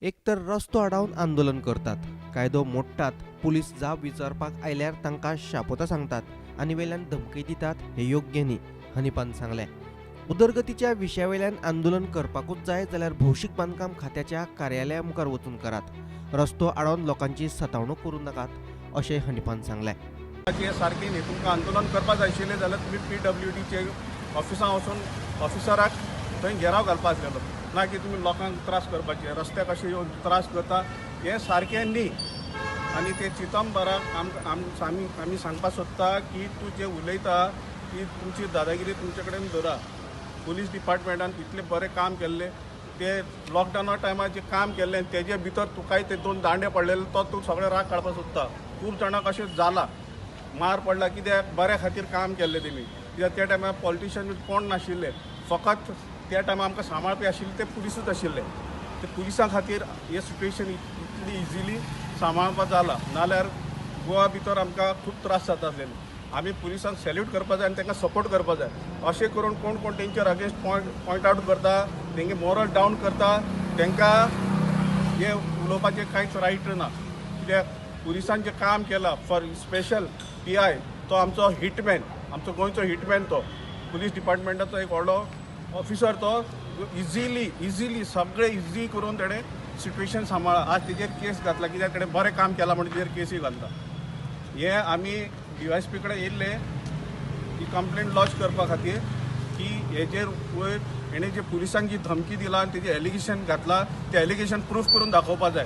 एक तर रस्तो अडावन आंदोलन करतात, कायदो मोडटात, पुलीस जाब विचारपाक आयल्यार तांकां शापोतां सांगतात आनी वेल्यान धमकी दितात हे योग्य न्ही, हनीपान सांगलें. उदरगतीच्या विशयावेल्यान आंदोलन करपाकूच जाय जाल्यार भौशीक बांदकाम खात्याच्या कार्यालया मुखार वचून करात. रस्तो आडावन लोकांची सतावणूक करूं नाकात अशें हनीपान सांगलें. सारकें न्ही, तुमकां आंदोलन करपाक जाय आशिल्लें जाल्यार तुमी PWDचे ऑफिसां वचून ऑफिसराक थंय घेराव घालपा आसलेलो, ना की तुमी लोकांक त्रास करपाचे, रस्त्याक अशें येवन त्रास करता हें सारकें न्ही. आनी ते चिदंबराक आमी सांगपाक सोदता की तूं जें उलयता की तुमची दादागिरी तुमचे कडेन धरा. पुलीस डिपार्टमेंटान इतलें बरें काम केल्लें, ते लॉकडावना टायमार जें काम केल्लें तेजे भितर तुकाय ते 2 दांडे पडलेले तो तूं सगळें राग काडपाक सोदता. खूब जाणांक अशें जाला, मार पडला कित्याक बऱ्या खातीर काम केल्लें तेमी. कित्याक त्या टायमार पॉलिटिशियन कोण नाशिल्ले, फकत त्या टायमार आमकां सांबाळपी आशिल्ले ते पुलीसूच आशिल्ले. ते पुलिसां खातीर हे सिट्युएशन इतली इजिली सांबाळपाक जाला, नाल्यार गोवा भितर आमकां खूब त्रास जाता आसलेले. आमी पुलिसांक सॅल्यूट करपाक जाय आनी तांकां सपोर्ट करपाक जाय. अशें करून कोण कोण तेंचेर अगेन्स्ट पॉयंट आवट करता, तेंगे मॉरल डावन करता, तांकां हे उलोवपाचें कांयच रायट ना. कित्याक पुलिसांन जें काम केलां फॉर स्पेशल PI, तो आमचो हिटमॅन, आमचो गोंयचो हिटमॅन, तो पुलीस डिपार्टमेंटाचो एक व्हडलो ऑफिसर. तो इजिली सगळें इजी करून तेणें सिट्युएशन सांबाळ्ळा. आज तेजेर केस घातला कित्याक तेणें बरें काम केलां म्हणून तेजेर केसी घालता. हे आमी DYSP कडेन येयल्ले ही कंप्लेंट लॉन्च करपा खातीर की हेजेर वयर हेणें जे पुलिसांक जी धमकी दिला आनी तेजें एलिगेशन घातला तें एलिगेशन प्रूफ करून दाखोवपा जाय.